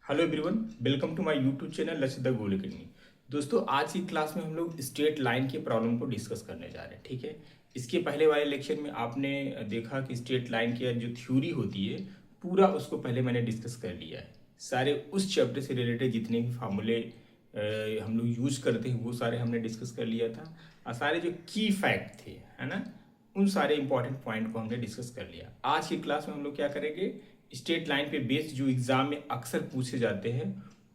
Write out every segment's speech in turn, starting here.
Hello everyone, welcome to my YouTube channel Lasit the goal academy. दोस्तों, आज की class में हम लोग स्ट्रेट लाइन के प्रॉब्लम को डिस्कस करने जा रहे हैं। ठीक है। इसके पहले वाले लेक्चर में आपने देखा कि स्ट्रेट लाइन की जो थ्योरी होती है पूरा उसको पहले मैंने डिस्कस कर लिया है। सारे उस चैप्टर से रिलेटेड जितने भी फार्मूले हम लोग यूज करते हैं वो सारे हमने डिस्कस कर लिया था। और सारे जो की फैक्ट थे, है ना, उन सारे इंपॉर्टेंट पॉइंट को हमने डिस्कस कर लिया। आज की क्लास में हम लोग क्या करेंगे, स्ट्रेट लाइन पे बेस्ड जो एग्जाम में अक्सर पूछे जाते हैं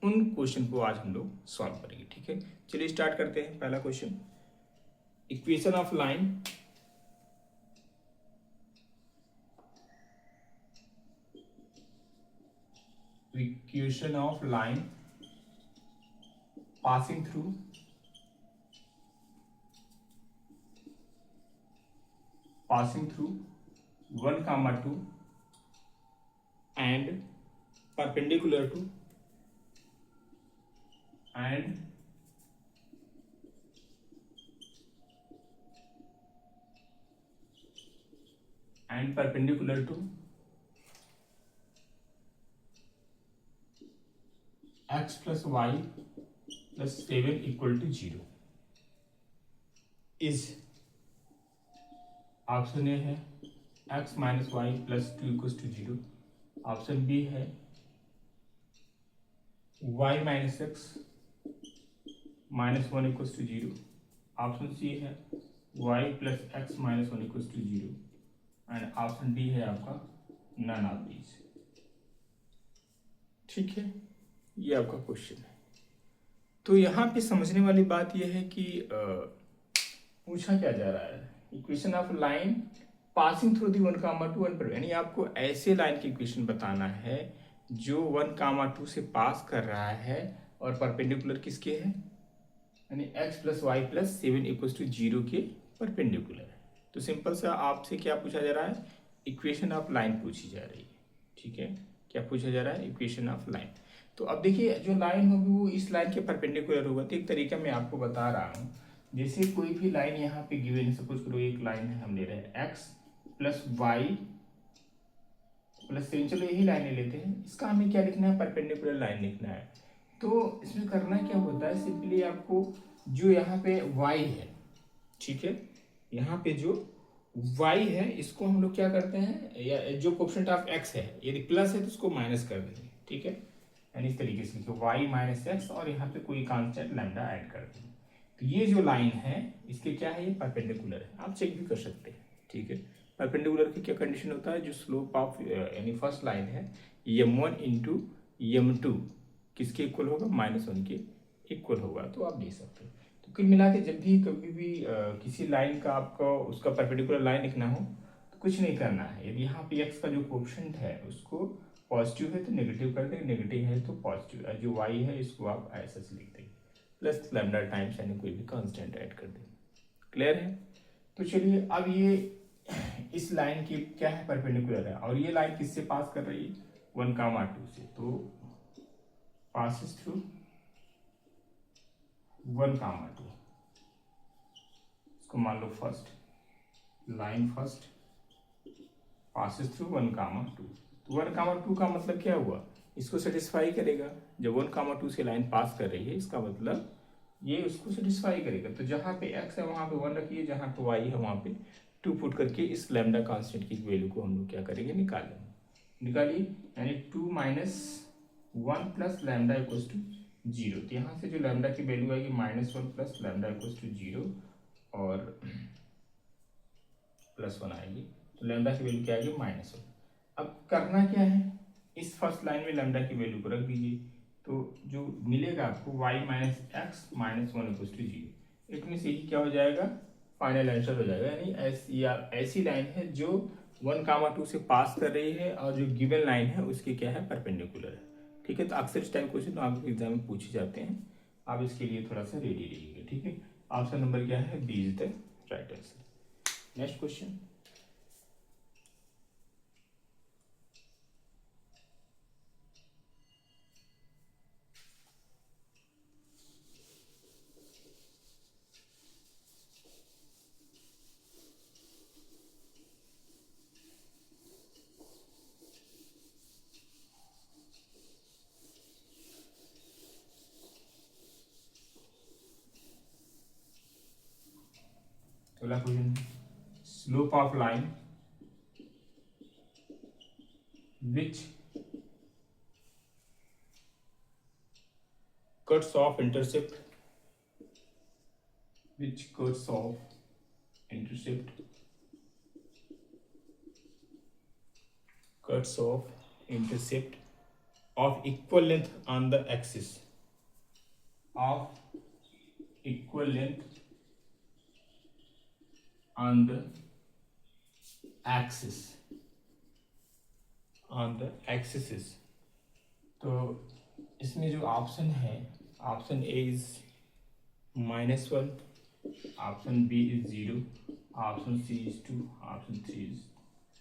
उन क्वेश्चन को आज हम लोग सॉल्व करेंगे। ठीक है, चलिए स्टार्ट करते हैं। पहला question, equation of line equation of line passing through one comma two and perpendicular to and perpendicular to x plus y plus 7 equal to 0 is option A है x minus y plus 2 equal to 0। Option B है y minus x minus 1 equal to 0। Option C है y plus x minus 1 equal to 0 and option D है आपका none of these. ठीक है, ये आपका question है। तो यहाँ पे समझने वाली बात यह है कि पूछा क्या जा रहा है, equation of line passing through the 1 comma 2 1 पर, यानी आपको ऐसे लाइन की इक्वेशन बताना है जो 1 comma 2 से पास कर रहा है और परपेंडिकुलर किसके है, यानी x plus y plus 7 equal to 0 के परपेंडिकुलर है। तो सिंपल सा आपसे क्या पूछा जा रहा है, इक्वेशन ऑफ लाइन पूछी जा रही है। ठीक है, क्या पूछा जा रहा है, इक्वेशन ऑफ लाइन। तो अब देखिए, जो लाइन होगी वो इस लाइन के परपेंडिकुलर होगा। तो एक तरीका मैं आपको बता रहा हूँ, जैसे कोई भी लाइन यहाँ पे गिवन है, सपोज करो एक लाइन है, हम ले रहे हैं x प्लस वाई प्लस 7, चलो यही लाइन लेते हैं। इसका हमें क्या लिखना है, परपेंडिकुलर लाइन लिखना है। तो इसमें करना क्या होता है, सिंपली आपको जो यहाँ पे y है, ठीक है, यहाँ पे जो y है इसको हम लोग क्या करते हैं, या जो कोफिशिएंट ऑफ x है यदि प्लस है तो उसको माइनस कर देंगे। ठीक है, यानी इस तरीके से लिखो y माइनस एक्स और यहाँ पे कोई कांस्टेंट लैम्डा ऐड कर देंगे। तो ये जो लाइन है इसके क्या है, ये परपेंडिकुलर है। आप चेक भी कर सकते हैं। ठीक है, परपेंडिकुलर की क्या कंडीशन होता है, जो स्लोप ऑफ यानी फर्स्ट लाइन है m1 इंटू m2 किसके इक्वल होगा, -1 के इक्वल होगा। तो आप देख सकते हो। तो कुल मिला के जब भी कभी भी किसी लाइन का आपको उसका परपेंडिकुलर लाइन लिखना हो तो कुछ नहीं करना है। यदि यहाँ पे x का जो कोफिशिएंट है उसको पॉजिटिव है तो नेगेटिव कर देंगे, नेगेटिव है तो पॉजिटिव, जो y है इसको आप ऐसा से लिख देंगे प्लस लैम्डा टाइम्स यानी कोई भी कांस्टेंट ऐड कर देंगे। क्लियर है। तो चलिए, अब ये इस लाइन की क्या है, परपेंडिकुलर है, और ये लाइन किससे पास कर रही है, 1 comma 2 से। तो पासिस थ्रू 1 comma 2, इसको मान लो first line, first passes through 1 comma 2। तो 1 comma 2 का मतलब क्या हुआ, इसको सेटिस्फाई करेगा। जब 1 comma 2 से लाइन पास कर रही है इसका मतलब ये उसको सेटिस्फाई करेगा। तो जहाँ पे x है वहाँ पे 1 रखिए, जहाँ पे y है वहाँ पे 2 पुट करके इस लैम्डा कांस्टेंट की वैल्यू को हम लोग क्या करेंगे, निकालिए, यानी 2 minus 1 plus lambda equal to 0। तो यहाँ से जो लैम्डा की वैल्यू आएगी -1 प्लस लैम्डा इक्वल टू 0 और +1 आएगी। तो लैम्डा की वैल्यू क्या आएगी, -1। अब करना क्या है, इस फर्स्ट लाइन में लैम्डा की वैल्यू को रख दीजिए। तो जो मिलेगा आपको y minus x minus 1 equal to 0, it means यही क्या हो जाएगा, फाइनल आंसर हो जाएगा। यानी ऐसी लाइन है जो 1 comma 2 से पास कर रही है और जो गिवन लाइन है उसकी क्या है, परपेंडिकुलर है। ठीक है, तो अक्सर इस टाइप क्वेश्चन आपके एग्जाम में पूछे जाते हैं। आप इसके लिए थोड़ा सा रेडी रहिएगा। ठीक है, ऑप्शन नंबर क्या है, B is the right answer. Next question, अगला question, slope of line which cuts off intercept which cuts off intercept of equal length on the axis of equal length on the axis is, तो इसमें जो option है, option A is -1, option B is 0, option C is 2, option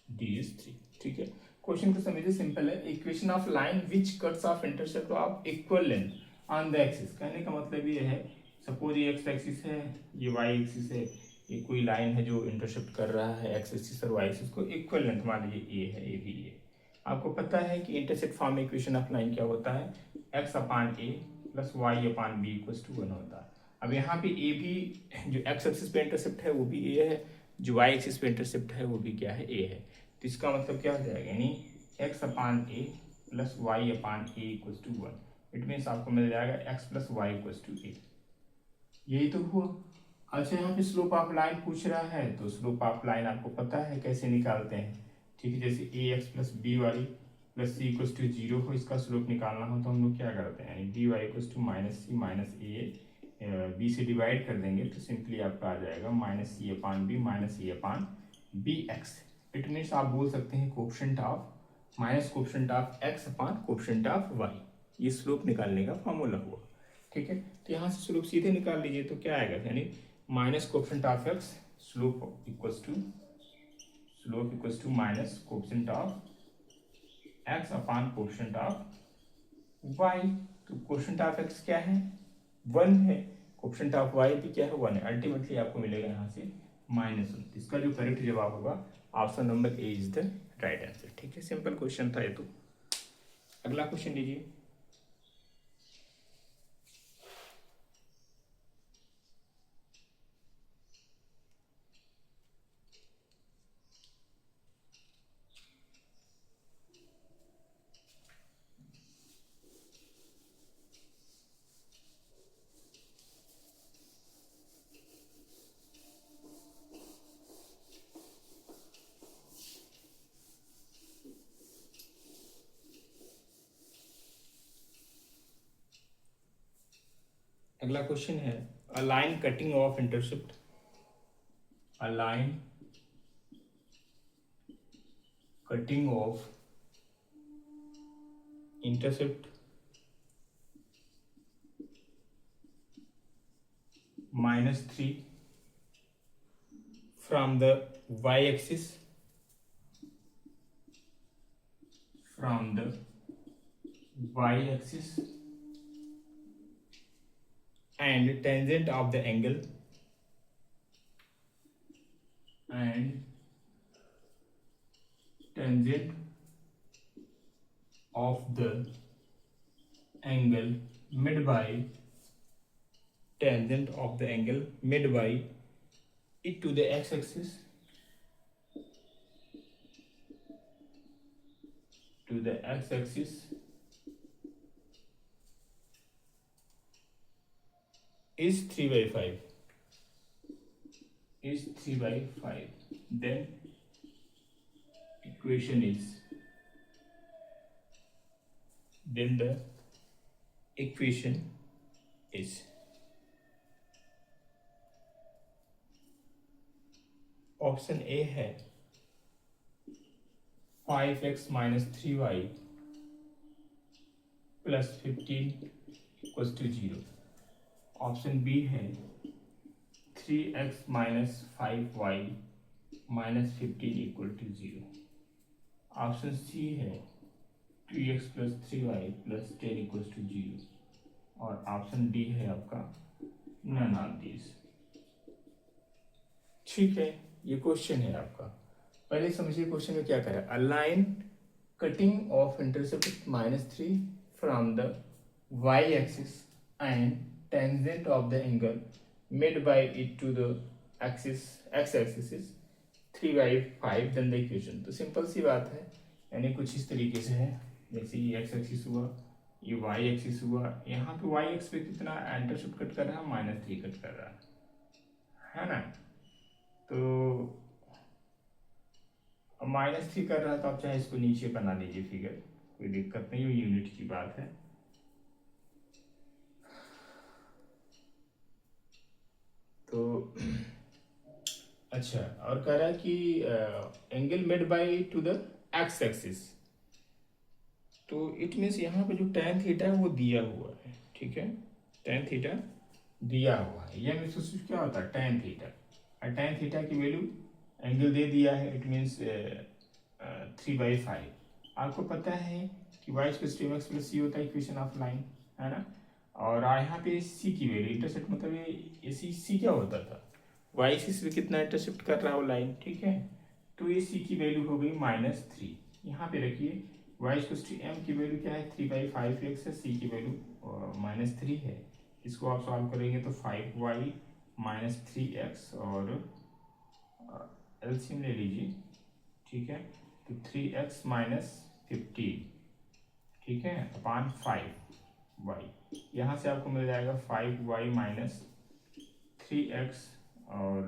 D is 3। ठीक है, question को समझिए, simple है। Equation of line which cuts off intercept of equal length on the axis, कहने का मतलब ये है, सपोज ये एक्स एक्सिस है, ये वाई एक्सिस है, ये कोई लाइन है जो इंटरसेप्ट कर रहा है एक्स एक्सिस और वाई एक्सिस को, इक्वल लेंथ मान लीजिए ए है, ए भी ए। आपको पता है कि इंटरसेप्ट फॉर्म में इक्वेशन ऑफ लाइन क्या होता है, x upon A plus y upon B equals to 1 होता है। अब यहाँ पे ए भी, जो x एक्सिस पे इंटरसेप्ट है वो भी ए है, जो y एक्सिस पे इंटरसेप्ट है वो भी क्या है, ए है। तो इसका मतलब क्या हो जाएगा, यानी x upon A plus y upon a equals to 1। It means आपको मिल जाएगा x plus y equals to a. यही तो हुआ। अच्छा, यहाँ पे स्लोप ऑफ लाइन पूछ रहा है, तो स्लोप ऑफ लाइन आपको पता है कैसे निकालते हैं। ठीक है, जैसे a x plus b y plus c equals to 0 हो, इसका स्लोप निकालना हो तो हम लोग क्या करते हैं, यानी d y equals to minus c minus a, b से डिवाइड कर देंगे तो सिंपली आपका आ जाएगा minus c upon b minus a upon b x. It means आप बोल सकते हैं coefficient of minus coefficient of x upon coefficient of y, ये स्लोप निकालने का फॉर्मूला हुआ। ठीक है, तो यहाँ से स्लोप सीधे निकाल लीजिए तो क्या आएगा, यानी minus coefficient of x, slope equals to minus coefficient of x upon coefficient of y। तो कोफिशिएंट ऑफ x क्या है, 1 है, कोफिशिएंट ऑफ y भी क्या है, 1 है। अल्टीमेटली आपको मिलेगा यहाँ से -1। इसका जो करेक्ट जवाब होगा option number A is the right answer. ठीक है, सिंपल क्वेश्चन था ये तो। अगला क्वेश्चन लीजिए, अगला क्वेश्चन है, a line cutting of intercept, a line cutting of intercept -3 from the y-axis, and tangent of the angle made by it to the x-axis is 3/5. Then the equation is option A है 5x minus 3y plus 15 equals to 0। Option B है 3x minus 5y minus 15 equal to 0। Option C है 2x plus 3y plus 10 equals to 0। और option D है आपका none of this. ठीक है, ये question है आपका। पहले समझिए क्वेश्चन में क्या करें, a line cutting of intercept -3 from the y axis and tangent of the angle made by it to the x axis is 3/5, then the equation. तो सिंपल सी बात है, यानी कुछ इस तरीके से है, जैसे ये एक्स एक्सिस हुआ, ये वाई एक्सिस हुआ, यहाँ पे वाई एक्स पे कितना इंटरसेप्ट कट कर रहा है, -3 कट कर रहा है ना। तो -3 कर रहा है, तो आप चाहे इसको नीचे बना लीजिए फिगर, कोई दिक्कत नहीं, वो यूनिट की बात है। तो अच्छा, और कह रहा है कि angle made by two the x axis, तो इट मीन्स यहाँ पे जो tan थीटा है वो दिया हुआ है, ठीक है, tan थीटा दिया हुआ है, यह मीन्स क्या होता है tan थीटा, और tan थीटा की वैल्यू एंगल दे दिया है, इट मीन्स 3/5। आपको पता है कि y = mx + c होता है इक्वेशन ऑफ लाइन, है ना। और यहाँ पे c की वैल्यू इंटरसेप्ट, मतलब ये c क्या होता था, y एक्सिस पे कितना इंटरसेप्ट कर रहा है वो लाइन, ठीक है। तो ये c की वैल्यू हो गई -3, यहाँ पे रखिए y = m की वैल्यू क्या है, 3/5x है, c की वैल्यू -3 है। इसको आप सॉल्व करेंगे तो 5y - 3x, और एलसीएम ले लीजिए, ठीक है। तो 3x - 15, ठीक है, अपान 5y, यहाँ से आपको मिल जाएगा 5y - 3x, और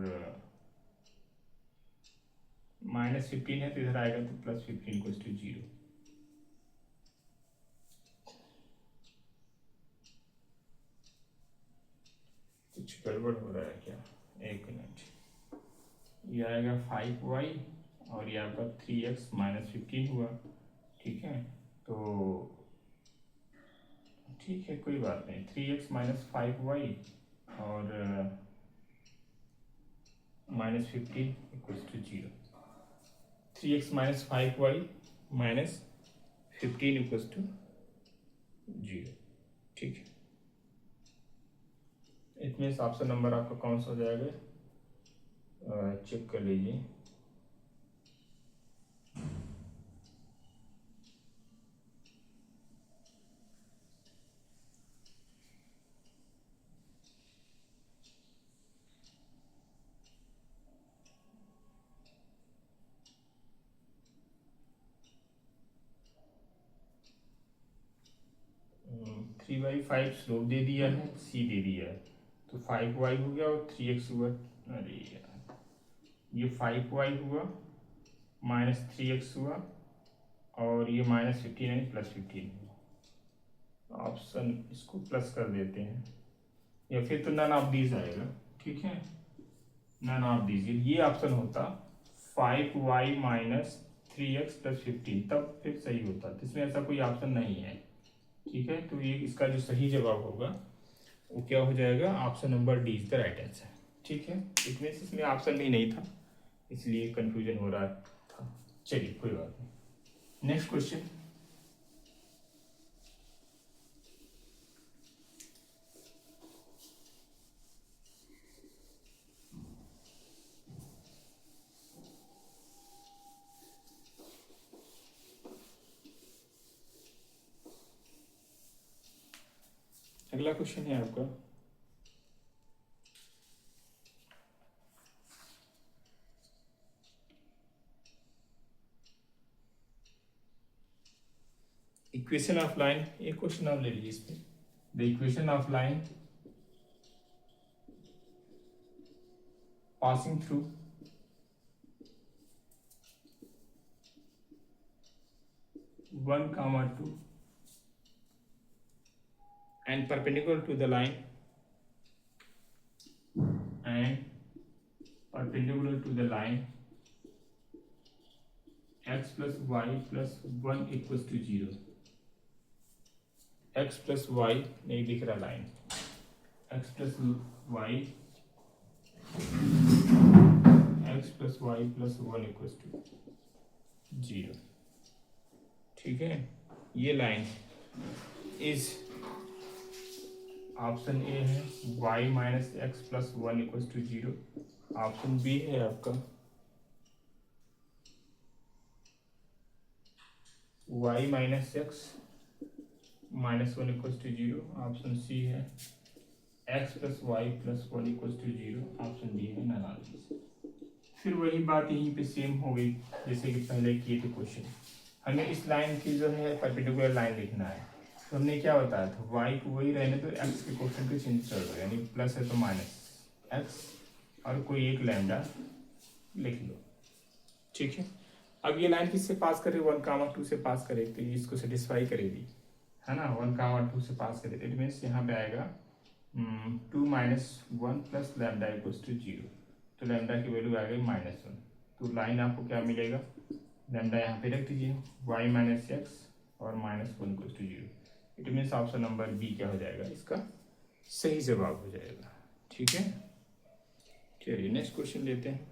-15 है तो इधर आएगा तो +15 = 0। कुछ गड़बड़ हो रहा है क्या, एक मिनट, ये आएगा 5y, और ये आपका 3x - 15 हुआ, ठीक है। तो ठीक है, कोई बात नहीं, 3x - 5y और -15 = 0, 3x - 5y - 15 = 0, ठीक है। इट मीन्स ऑप्शन नंबर आपका कौन सा हो जाएगा, चेक कर लीजिए। थ्री बाई फाइव स्लोप दे दिया है, सी दे दिया है, तो 5y हो गया और 3x हुआ, अरे यार ये 5y हुआ -3x हुआ, और ये -15 है, +15 हुआ। ऑप्शन इसको प्लस कर देते हैं, या फिर तो नन ऑफ दीज आएगा, ठीक है, नन ऑफ दीज, ये ऑप्शन होता 5y - 3x + 15, तब फिर सही होता, तो इसमें ऐसा कोई ऑप्शन नहीं है, ठीक है। तो ये इसका जो सही जवाब होगा वो क्या हो जाएगा, option number D is the right answer, ठीक है। इट मीन्स इसमें ऑप्शन भी नहीं था, इसलिए कंफ्यूजन हो रहा था। चलिए कोई बात नहीं, नेक्स्ट क्वेश्चन। अगला क्वेश्चन है आपका, इक्वेशन ऑफ लाइन, एक क्वेश्चन आप ले लीजिए इसमें, the equation of line passing through one comma 2 and perpendicular to the line and perpendicular to the line x plus y plus 1 equals to 0, x plus y नहीं दिख रहा line, x plus y plus 1 equals to 0, ठीक है। ये line is option A है y - x plus 1 equals to 0, option B है आपका y - x - 1 equals to 0, option C है x plus y plus one equal to zero, option D है analysis. फिर वही बात यहीं पे सेम हो गई जैसे कि पहले किए थे क्वेश्चन। हमें इस लाइन की जो है परपेंडिकुलर लाइन लिखना है, तो हमने क्या बताया था, वाई को वही रहने तो एक्स के क्वेश्चन को चेंज कर दो, यानी प्लस है तो माइनस एक्स और कोई एक लैम्डा लिख लो, ठीक है। अब ये लाइन किससे पास करे, 1, 2 से पास करे, तो ये इसको सेटिस्फाई करेगी, है ना। 1, 2 से पास करे, इट मीन्स यहाँ पे आएगा 2 - 1 plus lambda equals to zero, तो लैम्डा की वैल्यू आ गई -1। तो लाइन आपको क्या मिलेगा, लैम्डा यहाँ पे रख दीजिए, y - x और -1 equals to zero. It means option number B क्या हो जाएगा, इसका सही जवाब हो जाएगा, ठीक है। चलिए नेक्स्ट क्वेश्चन लेते हैं।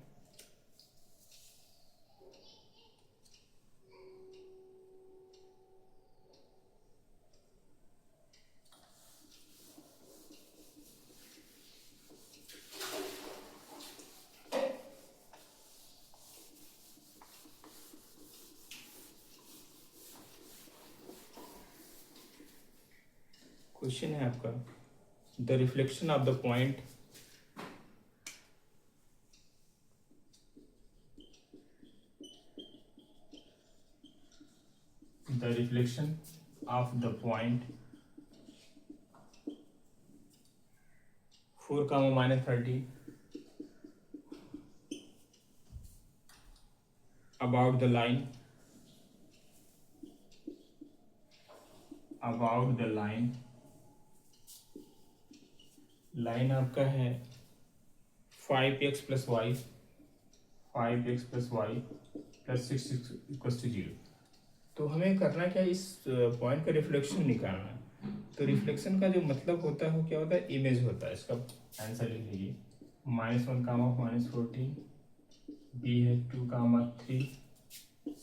क्वेश्चन है आपका, the reflection of the point (4, -30 about the line line आपका है 5x + y plus 6 equals to zero. तो हमें करना क्या है, इस पॉइंट का रिफ्लेक्शन निकालना है। तो रिफ्लेक्शन का जो मतलब होता है वो क्या होता है, इमेज होता है। इसका आंसर लिख लीजिए, -1, -14, बी है 2, 3,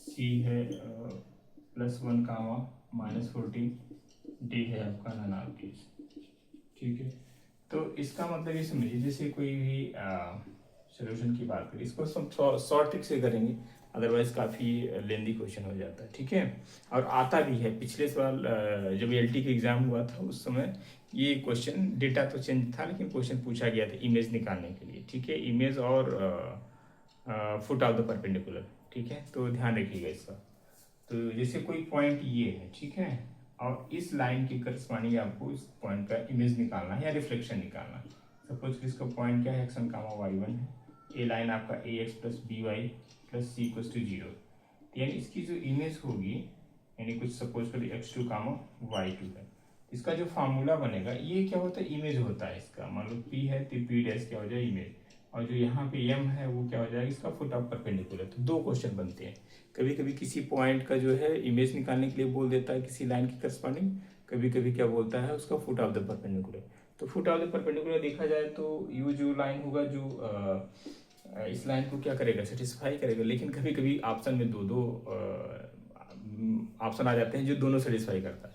सी है +1, -14, डी है आपका एनालिसिस, ठीक है। तो इसका मतलब ये समझिए, जैसे कोई भी सॉल्यूशन की बात करें, इसको हम शॉर्ट ट्रिक से करेंगे, अदरवाइज काफ़ी लेंदी क्वेश्चन हो जाता है, ठीक है। और आता भी है, पिछले साल जब एलटी का एग्जाम हुआ था उस समय ये क्वेश्चन, डेटा तो चेंज था लेकिन क्वेश्चन पूछा गया था इमेज निकालने के लिए, ठीक है। इमेज और फुट ऑफ द परपेंडिकुलर, ठीक है, तो ध्यान रखिएगा इसका। तो जैसे कोई पॉइंट ये है, ठीक है, और इस लाइन के करस्पॉन्डिंग आपको इस पॉइंट का इमेज निकालना है या रिफ्लेक्शन निकालना है। सपोज कि इसका पॉइंट क्या है, x1, y1 है, ये लाइन आपका ax + by + c = 0, यानी इसकी जो इमेज होगी, यानी कुछ सपोज करिए x2, y2 है, इसका जो फार्मूला बनेगा, ये क्या होता है, इमेज होता है इसका। मान लो p है तो p डैश क्या हो जाए, इमेज, और जो यहाँ पे m है वो क्या हो जाएगा, इसका फुट ऑफ परपेंडिकुलर। तो दो क्वेश्चन बनते हैं, कभी कभी किसी पॉइंट का जो है इमेज निकालने के लिए बोल देता है किसी लाइन की करस्पॉन्डिंग, कभी कभी क्या बोलता है उसका फुट ऑफ द परपेंडिकुलर। तो फुट ऑफ द परपेंडिकुलर देखा जाए तो ये जो लाइन होगा, जो इस लाइन को क्या करेगा, सेटिस्फाई करेगा। लेकिन कभी कभी ऑप्शन में दो ऑप्शन आ जाते हैं जो दोनों सेटिस्फाई करता है।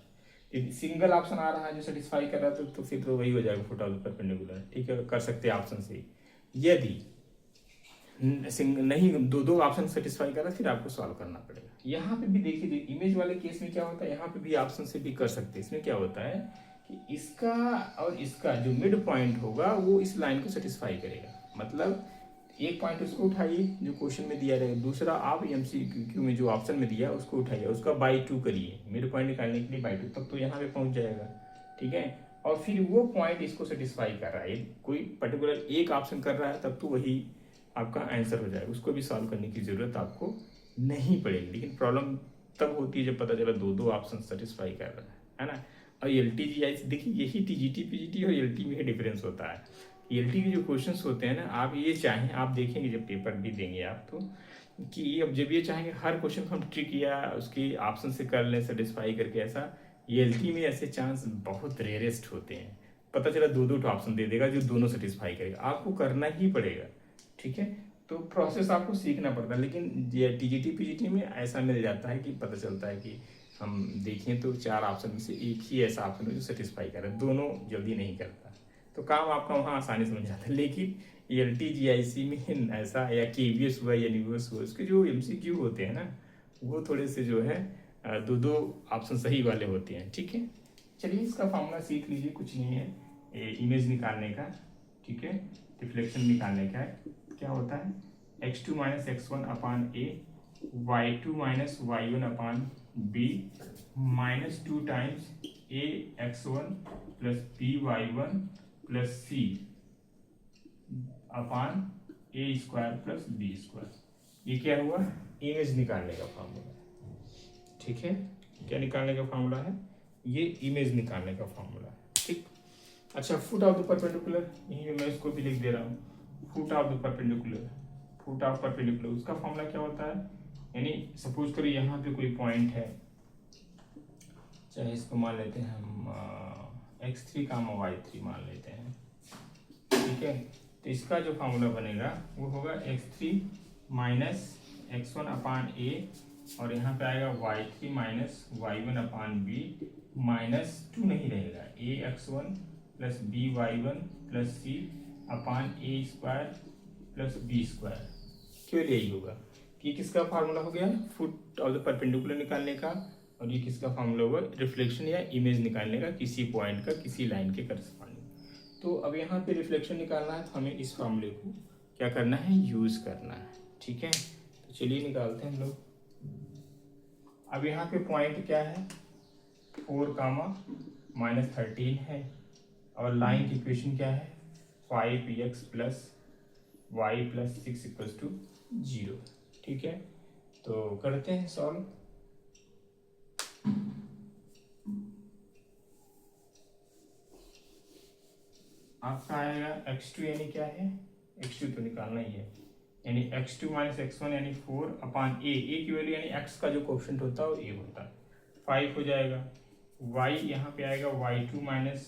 यदि सिंगल ऑप्शन आ रहा है जो सेटिस्फाई कर रहा है तो फिर तो वही हो जाएगा फुट ऑफ द परपेंडिकुलर, ठीक है, कर सकते हैं ऑप्शन से। यदि नहीं, दो ऑप्शन सेटिस्फाई कर रहा है, फिर आपको सॉल्व करना पड़ेगा। यहाँ पे भी देखिए, इमेज वाले केस में क्या होता है, यहाँ पे भी ऑप्शन से भी कर सकते हैं। इसमें क्या होता है कि इसका और इसका जो मिड पॉइंट होगा वो इस लाइन को सेटिस्फाई करेगा। मतलब एक पॉइंट उसको उठाइए जो क्वेश्चन में दिया रहेगा, दूसरा आप एमसीक्यू में जो ऑप्शन में दिया उसको उठाइए, उसका बाई 2 करिए, मिड पॉइंट निकालने के लिए बाई 2, तब तो यहाँ पे पहुंच जाएगा, ठीक है। और फिर वो पॉइंट इसको सेटिस्फाई कर रहा है, कोई पर्टिकुलर एक ऑप्शन कर रहा है तब तो वही आपका आंसर हो जाएगा, उसको भी सॉल्व करने की जरूरत आपको नहीं पड़ेगी। लेकिन प्रॉब्लम तब होती है जब पता चला दो ऑप्शन सेटिस्फाई कर रहा है ना। और एलटीजीआई देखिए, यही टीजीटी पीजीटी और एलटी में ही डिफरेंस होता है। एलटी के जो क्वेश्चंस होते हैं ना, आप ये चाहें, आप देखेंगे जब पेपर भी देंगे आप, तो कि अब जब ये चाहेंगे हर क्वेश्चन को हम ट्रिक या उसकी ऑप्शन से कर लें सेटिस्फाई करके, ऐसा एलटी में ऐसे चांस बहुत रेयरेस्ट होते हैं। पता चला दो ऑप्शन दे देगा जो दोनों सेटिस्फाई करेगा, आपको करना ही पड़ेगा, ठीक है। तो प्रोसेस आपको सीखना पड़ता है। लेकिन टीजीटी पीजीटी में ऐसा मिल जाता है कि पता चलता है कि हम देखें तो 4 ऑप्शन में से एक ही ऐसा ऑप्शन है जो सेटिस्फाई कर रहा है, दोनों जल्दी नहीं करता, तो काम आपका वहाँ आसानी से बन जाता है। लेकिन एलटीजीआईसी में ऐसा, या केवीएस हुआ या न्यूएस हुआ, उसके जो एमसीक्यू होते हैं ना, वो थोड़े से जो है दो ऑप्शन सही वाले होते हैं, ठीक है। चलिए इसका फॉर्मूला सीख लीजिए, कुछ नहीं है, इमेज निकालने का, ठीक है, रिफ्लेक्शन निकालने का है, क्या होता है x2 minus x1 upon a, y2 minus y1 upon b, minus 2 times a x1 plus b y1 plus c upon a square plus b square. ये क्या हुआ, इमेज निकालने का फॉर्मूला, ठीक है। क्या निकालने का फॉर्मूला है, ये इमेज निकालने का फॉर्मूला है, ठीक। अच्छा, फुट ऑफ द परपेंडिकुलर, यही मैं इसको भी लिख दे रहा हूँ, foot of the perpendicular, foot of perpendicular, उसका फॉर्मूला क्या होता है, यानी सपोज करो यहाँ पे कोई पॉइंट है, चाहे इसको मान लेते हैं हम x3 y3 मान लेते हैं, ठीक है। तो इसका जो फार्मूला बनेगा वो होगा x3 माइनस x1 अपान ए, और यहाँ पे आएगा y3 minus y1 upon b, minus 2 नहीं रहेगा, a x1 plus b y1 plus c upon a square plus b square. क्यों यही होगा कि किसका फार्मूला हो गया, फुट ऑफ द परपेंडिकुलर निकालने का, और ये किसका फार्मूला होगा, रिफ्लेक्शन या इमेज निकालने का किसी पॉइंट का किसी लाइन के करस्पॉन्डिंग। तो अब यहाँ पे रिफ्लेक्शन निकालना है, तो हमें इस फार्मूले को क्या करना है, यूज करना है, ठीक है। तो चलिए निकालते हैं हम लोग। अब यहाँ पे पॉइंट क्या है, 4 कामा माइनस 13 है, और लाइन की इक्वेशन क्या है, 5x plus y plus 6 equals to 0, ठीक है। तो करते हैं सॉल्व। आपका आएगा x2 यानी क्या है, x2 तो निकालना ही है, यानी x2 माइनस x1 यानी 4 अपान a, की वैल्यू यानी x का जो कोफिशिएंट होता है वो a होता है, 5 हो जाएगा। y यहाँ पे आएगा y2 माइनस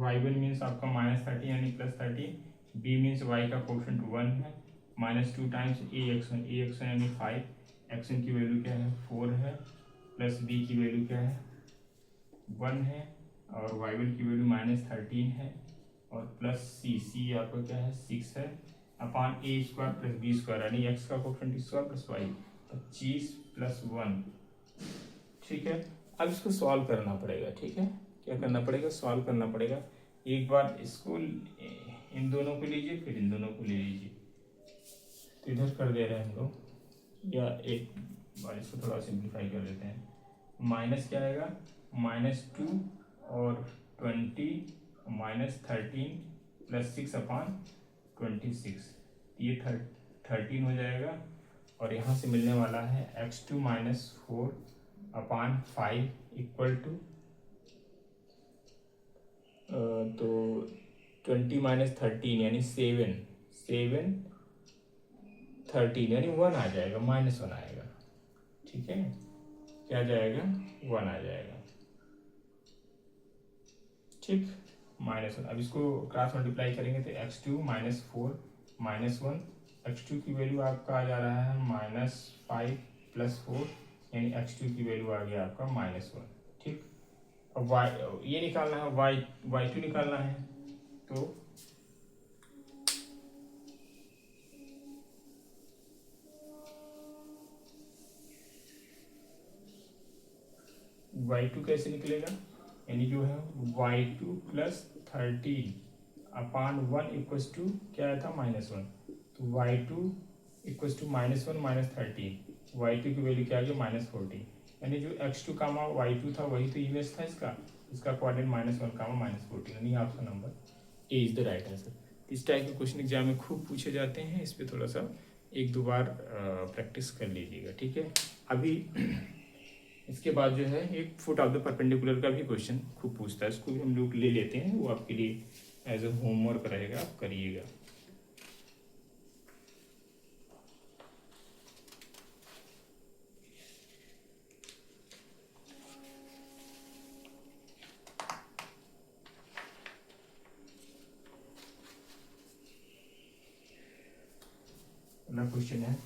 y1 मीन्स आपका माइनस 30 यानी प्लस 30, b मीन्स y का कोफिशिएंट 1 है, माइनस 2 टाइम्स a x1 यानी 5, x1 की वैल्यू क्या है 4 है, प्लस b की वैल्यू क्या है 1 है, और y1 की वैल्यू माइनस 13 है, और प्लस सी आपका क्या है 6 है, upon a square plus b square, यानी एक्स का coefficient square plus y 25 plus 1, ठीक है। अब इसको सॉल्व करना पड़ेगा, ठीक है। क्या करना पड़ेगा, सॉल्व करना पड़ेगा। एक बार इसको इन दोनों को लीजिए, फिर इन दोनों को ले लीजिए, तो इधर कर दे रहे हैं हम लोग, या एक बार इसको थोड़ा सिंप्लीफाई कर देते हैं। माइनस क्या आएगा, -2 और 20 माइनस 13 प्लस 6 अपान 26, ये 13 हो जाएगा, और यहाँ से मिलने वाला है x2 minus 4 upon 5 equal to, तो 20 माइनस 13 यानी 7 13 यानी 1 आ जाएगा, -1 आएगा, ठीक है। क्या आ जाएगा, 1 आ जाएगा, ठीक, -1। अब इसको क्रॉस मल्टीप्लाई करेंगे तो x2 माइनस 4 -1, x2 की वैल्यू आपका आ जा रहा है -5 प्लस 4, यानी x2 की वैल्यू आ गया आपका -1, ठीक। अब y ये निकालना है, y2 निकालना है, तो y2 कैसे निकलेगा, यानी जो है y2 plus 13 upon 1 equals to क्या आया था -1, तो y2 equals to -1 minus 13, y2 की वैल्यू क्या आ गई -14, यानी जो x2 कामा y2 था वही तो इमेज था इसका कोऑर्डिनेट -1 कामा -14, यानी आपका number A is the right answer. इस टाइप के क्वेश्चन एग्जाम में खूब पूछे जाते हैं, इस पर थोड़ा सा एक दो बार प्रैक्टिस कर लीजिएगा, ठीक है। अभी इसके बाद जो है एक फुट ऑफ द परपेंडिकुलर का भी क्वेश्चन खूब पूछता है, इसको भी हम लोग ले लेते हैं, वो आपके लिए एज ए होमवर्क रहेगा, आप करिएगा। अगला क्वेश्चन है,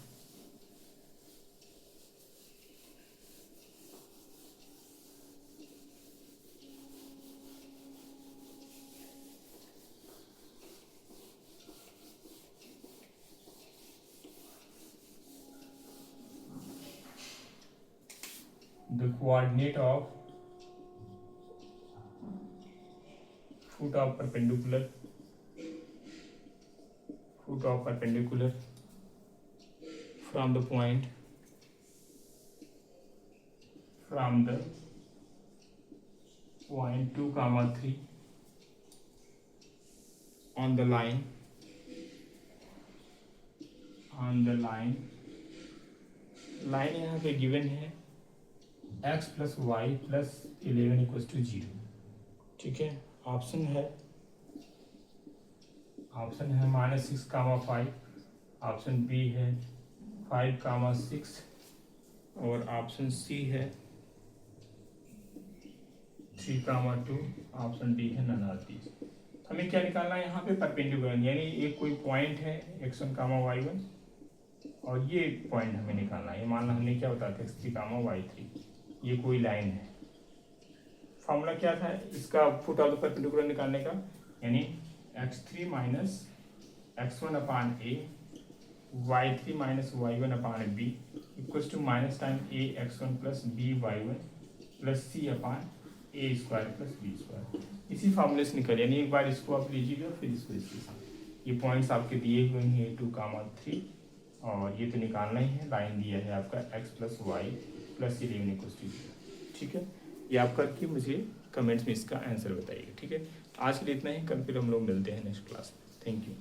the coordinate of foot of perpendicular from the point from the point 2, 3 on the line line यहाँ पे गिवन है x plus y plus 11 equals to 0। ठीक है, ऑप्शन है -6, 5, ऑप्शन बी है 5, 6 और ऑप्शन सी है 3, 2, ऑप्शन डी है नन ऑफ दीज। हमें क्या निकालना है यहाँ पे परपेंडिकुलर, यानी एक कोई पॉइंट है x1, y1 और ये पॉइंट हमें निकालना है। ये मानना हमने क्या बताया था x3, y3, ये कोई लाइन है। फॉर्मूला क्या था इसका फुट ऑफ द परपेंडिकुलर निकालने का, यानी x3 minus x1 upon a, y3 minus y1 upon b equals to minus time a x1 plus b y1 plus c upon a square plus b square. इसी फॉर्मूले से निकल, यानी एक बार इसको आप लीजिएगा फिर इसको इसके साथ। ये पॉइंट्स आपके दिए हुए हैं 2, 3 और ये तो निकालना ही है। लाइन दिया है आपका x plus y plus 11 equals to 0। ठीक है, ये आप करके मुझे कमेंट्स में इसका आंसर बताइएगा। ठीक है, आज के लिए इतना ही, कल फिर हम लोग मिलते हैं नेक्स्ट क्लास में। Thank you.